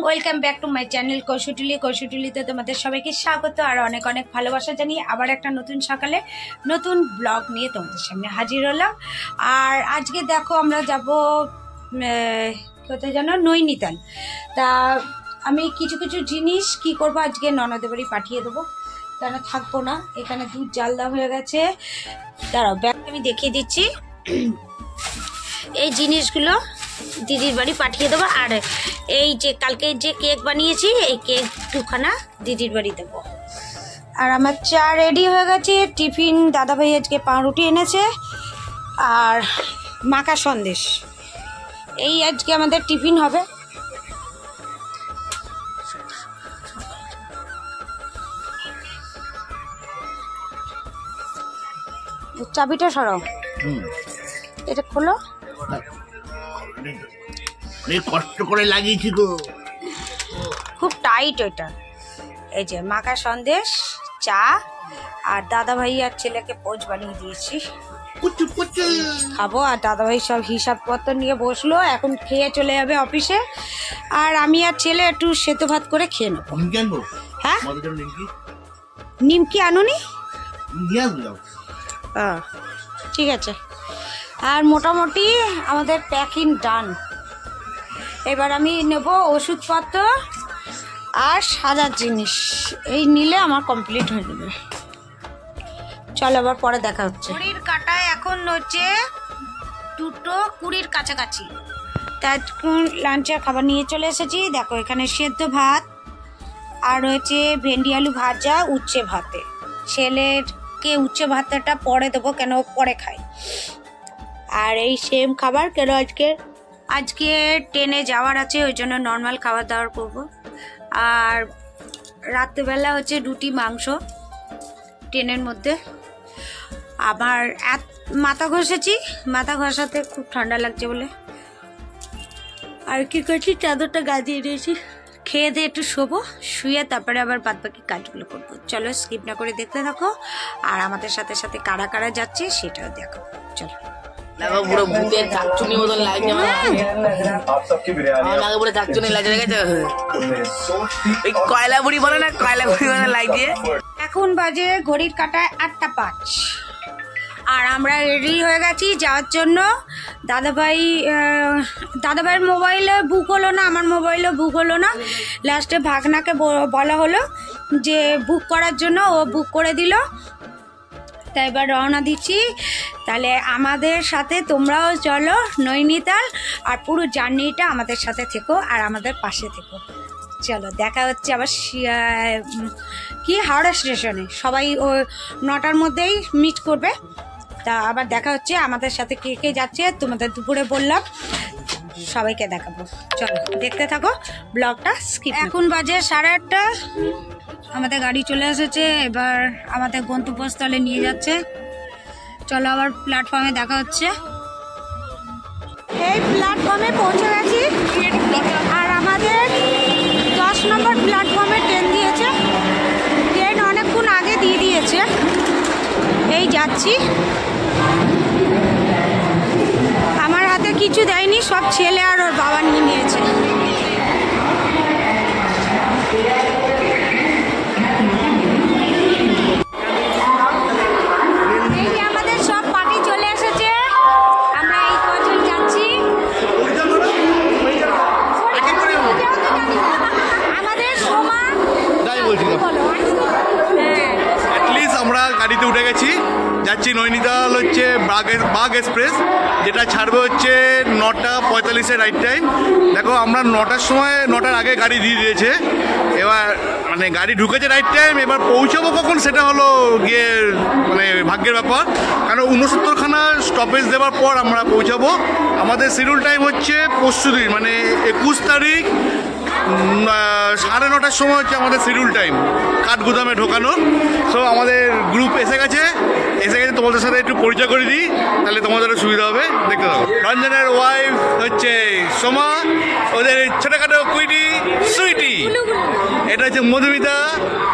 Welcome back to my channel কৌশুটুলিতে তোমাদের সবাইকে স্বাগত আর অনেক অনেক ভালোবাসা জানিয়ে আবার একটা নতুন সকালে নতুন ব্লগ নিয়ে তোমাদের সামনে হাজির হলাম। আর আজকে দেখো আমরা যাব কোথায় জানো, নৈনিতাল। তা আমি কিছু কিছু জিনিস কি করব, আজকে ননদের বাড়ি পাঠিয়ে দেবো, কেন থাকবো না। এখানে দুধ জাল দেওয়া হয়ে গেছে, দাঁড়াও ব্যাগটা আমি দেখিয়ে দিচ্ছি। এই জিনিসগুলো দিদির বাড়ি পাঠিয়ে দেবো। আর এই যে কালকে যে কেক বানিয়েছি, এই কেক দুখানা দিদির বাড়ি দেবো। আর আমার চা রেডি হয়ে গেছে। টিফিন দাদাভাই আজকে পাউরুটি এনেছে আর মাখা সন্দেশ, এই আজকে আমাদের টিফিন হবে। চাবিটা সরাও, এটা খোলো। অনেক কষ্ট করে লাগিয়েছি গো, খুব টাইট ওইটা। এই যে মাখা সন্দেশ, চা, আর দাদা ভাই আর ছেলেকে পোজ বানিয়ে দিয়েছি, খাবো। আর দাদা ভাই সব হিসাবপত্র নিয়ে বসলো, এখন খেয়ে চলে যাবে অফিসে। আর আমি আর ছেলে একটু সেদ্ধ ভাত করে খেয়ে নেবো। হ্যাঁ, নিমকি আনুনি? ঠিক আছে। আর মোটামুটি আমাদের প্যাকিং ডান। এবার আমি নেব ওষুধপত্র আর সাজার জিনিস, এই নিলে আমার কমপ্লিট হয়ে যাবে। চলো আবার পরে দেখা হচ্ছে। ঘড়ির কাঁটায় এখন হচ্ছে 2:20 কাছাকাছি। তাই লাঞ্চের খাবার নিয়ে চলে এসেছি। দেখো এখানে সেদ্ধ ভাত আর রয়েছে ভেন্ডি আলু ভাজা, উচ্ছে ভাতে। ছেলেরকে উচ্ছে ভাতটা পরে দেবো, কেন পরে খায়। আর এই সেম খাবার, কেন আজকে ট্রেনে যাওয়ার আছে, ওই জন্য নর্মাল খাবার দাবার করবো। আর রাত্রেবেলা হচ্ছে রুটি মাংস ট্রেনের মধ্যে। আবার মাথা ঘষেছি, মাথা ঘষাতে খুব ঠান্ডা লাগছে বলে। আর কি করছি, চাদরটা গাজিয়ে দিয়েছি। খেয়ে দিয়ে একটু শোবো, শুয়ে তারপরে আবার বাদ বাকি কাজগুলো করবো। চলো স্কিপ না করে দেখতে থাকো। আর আমাদের সাথে সাথে কারা কারা যাচ্ছে সেটাও দেখো। চলো। দেখো পুরো ভূতের কাকচুনি মতন লাগছে, আমার পুরো কাকচুনি লাগছে, দেখেছো? ওই কয়লা বুড়ি বলে না, কয়লা বুড়ি মতন লাগছে। এখন বাজে ঘড়ির কাঁটায় 8:05। আর আমরা রেডি হয়ে গেছি যাওয়ার জন্য। দাদাভাইয়ের মোবাইলে বুক হলো না, আমার মোবাইলেও বুক হলো না। লাস্টে ভাগনাকে বলা হলো যে বুক করার জন্য, ও বুক করে দিল। তাই এবার রওনা দিচ্ছি। তাহলে আমাদের সাথে তোমরাও চলো নৈনিতাল, আর পুরো জার্নিটা আমাদের সাথে থেকো আর আমাদের পাশে থেকো। চলো দেখা হচ্ছে আবার হাওড়া স্টেশনে। সবাই ও 9টার মধ্যেই মিট করবে। তা আবার দেখা হচ্ছে। আমাদের সাথে কে কে যাচ্ছে তোমাদের দুপুরে বললাম, সবাইকে দেখাবো। চলো দেখতে থাকো ব্লগটা স্কিপ। এখন বাজে 8:30। আমাদের গাড়ি চলে এসেছে, এবার আমাদের গন্তব্যস্থলে নিয়ে যাচ্ছে। চলো আবার প্ল্যাটফর্মে দেখা হচ্ছে। এই প্ল্যাটফর্মে পৌঁছে গেছি। আর আমাদের 10 নম্বর প্ল্যাটফর্মে ট্রেন দিয়েছে। ট্রেন অনেকক্ষণ আগে দিয়ে দিয়েছে। এই যাচ্ছি। আমার হাতে কিছু দেয়নি, সব ছেলে আর ওর বাবা নিয়ে নিয়েছে। গাড়িতে উঠে গেছি, যাচ্ছি নৈনিতাল হচ্ছে বাগ এক্সপ্রেস, যেটা ছাড়বে হচ্ছে 9:45 রাইট টাইম। দেখো আমরা 9টার সময়, 9টার আগে গাড়ি দিয়ে দিয়েছে। এবার মানে গাড়ি ঢুকেছে রাইট টাইম, এবার পৌঁছাবো কখন সেটা হলো গিয়ে মানে ভাগ্যের ব্যাপার। কারণ 69খানা স্টপেজ দেওয়ার পর আমরা পৌঁছাবো। আমাদের শিডিউল টাইম হচ্ছে পরশুদিন মানে 21 তারিখ 9:30 সময় হচ্ছে আমাদের শিডিউল টাইম কাঠগুদামে ঢোকানো। সো আমাদের গ্রুপ এসে গেছে। তোমাদের সাথে একটু পরিচয় করে দিই, তাহলে তোমাদের সুবিধা হবে। দেখতে থাকো। রঞ্জনের ওয়াইফ হচ্ছে সোমা, ওদের ছোটখাটো কুইটি সুইটি। এটা হচ্ছে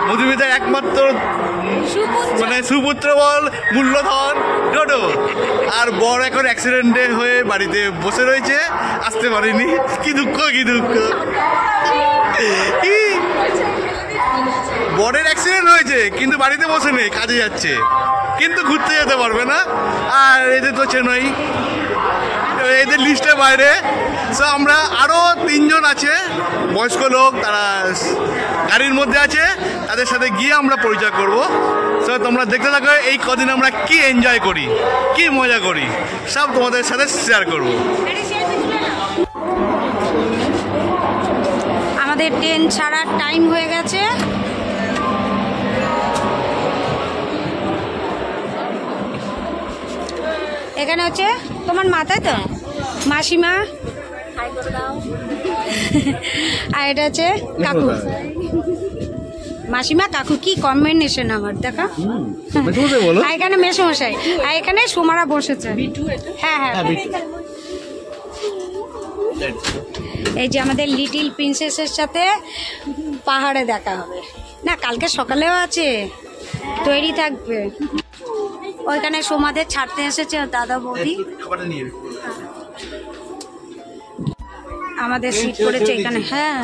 মধুমিতার একমাত্র মানে সুপুত্র বল মূল্যধন ডোডো। আর বড় এখন অ্যাক্সিডেন্টে হয়ে বাড়িতে বসে রয়েছে, আসতে পারেনি। কি দুঃখ। বরের অ্যাক্সিডেন্ট হয়েছে কিন্তু বাড়িতে বসে নেই, কাজে যাচ্ছে, কিন্তু ঘুরতে যেতে পারবে না। আর এদের তো চেনই, এদের লিস্টের বাইরে। সো আমরা আরও 3 জন আছে বয়স্ক লোক, তারা গাড়ির মধ্যে আছে, তাদের সাথে গিয়ে আমরা পরিচয় করব। সো তোমরা দেখতে থাকো এই কদিন আমরা কি এনজয় করি, কি মজা করি, সব তোমাদের সাথে শেয়ার করব। আমাদের ট্রেন ছাড়ার টাইম হয়ে গেছে। এখানে হচ্ছে তোমার মাথায় তো মাসিমা, আর এটা হচ্ছে কাকু। মাসিমা কাকু কি কম্বিনেশন আমার দেখা। আর এখানে মেসমশাই, আর এখানে সোমারা বসেছে। হ্যাঁ হ্যাঁ, এই যে আমাদের লিটিল প্রিন্সেসের সাথে পাহাড়ে দেখা হবে না, কালকে সকালেও আছে, তৈরি থাকবে। ওইখানে সোমাদের ছাড়তে এসেছে দাদা বৌদি। আমাদের সিট পড়েছে এখানে। হ্যাঁ,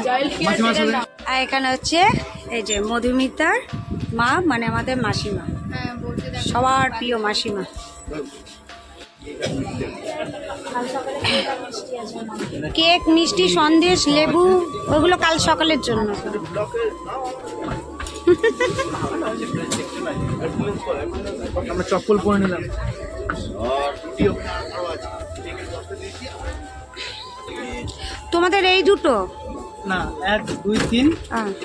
আর এখানে হচ্ছে এই যে মধুমিতার মা, মানে আমাদের মাসিমা, সবার প্রিয় মাসিমা। কেক, মিষ্টি, সন্দেশ, লেবু, ওগুলো কাল সকালের জন্য। আমরা চপ্পল পরে নিলাম। তোমাদের এই দুটো না, 1 2 3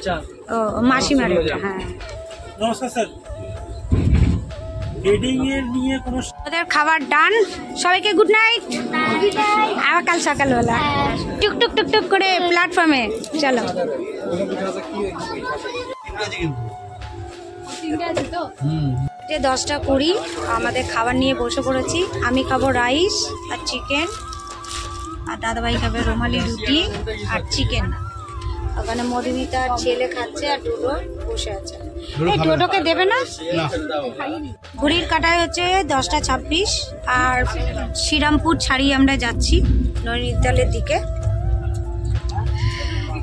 4। ও মাসিমার এটা। হ্যাঁ, নমস্কার স্যার। বেডিং এর নিয়ে কোনো ওদের খাবার ডান। সবাইকে গুড নাইট। আবার কাল সকালবেলা টুকটুক টুকটুক করে প্ল্যাটফর্মে চলো। 10টা 20 আমাদের খাবার নিয়ে বসে পড়েছি। আমি খাবো রাইস আর চিকেন, আর দাদাভাই খাবে রুমালি রুটি আর চিকেন। ওখানে মধুমিতার ছেলে খাচ্ছে, আর ডোডো বসে আছে। এই ডোডোকে দেবে না? ঘড়ির কাটায় হচ্ছে 10টা 26, আর শ্রীরামপুর ছাড়িয়ে আমরা যাচ্ছি নৈনিতালের দিকে।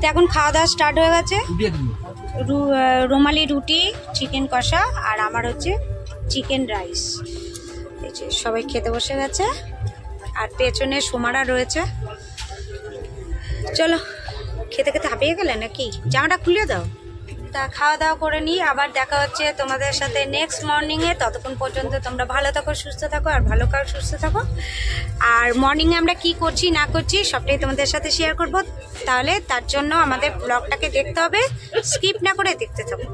তো এখন খাওয়া দাওয়া স্টার্ট হয়ে গেছে। রুমালি রুটি, চিকেন কষা, আর আমার হচ্ছে চিকেন রাইস। এই যে সবাই খেতে বসে গেছে, আর পেছনে সোমারা রয়েছে। চলো, খেতে খেতে হাঁপিয়ে গেলে নাকি? জামাটা খুলে দাও। তা খাওয়া দাওয়া করে নিই, আবার দেখা হচ্ছে তোমাদের সাথে নেক্সট মর্নিংয়ে। ততক্ষণ পর্যন্ত তোমরা ভালো থাকো, সুস্থ থাকো, আর ভালো কাজ সুস্থ থাকো। আর মর্নিংয়ে আমরা কি করছি না করছি সবটাই তোমাদের সাথে শেয়ার করব। তাহলে তার জন্য আমাদের ব্লগটাকে দেখতে হবে, স্কিপ না করে দেখতে থাকো।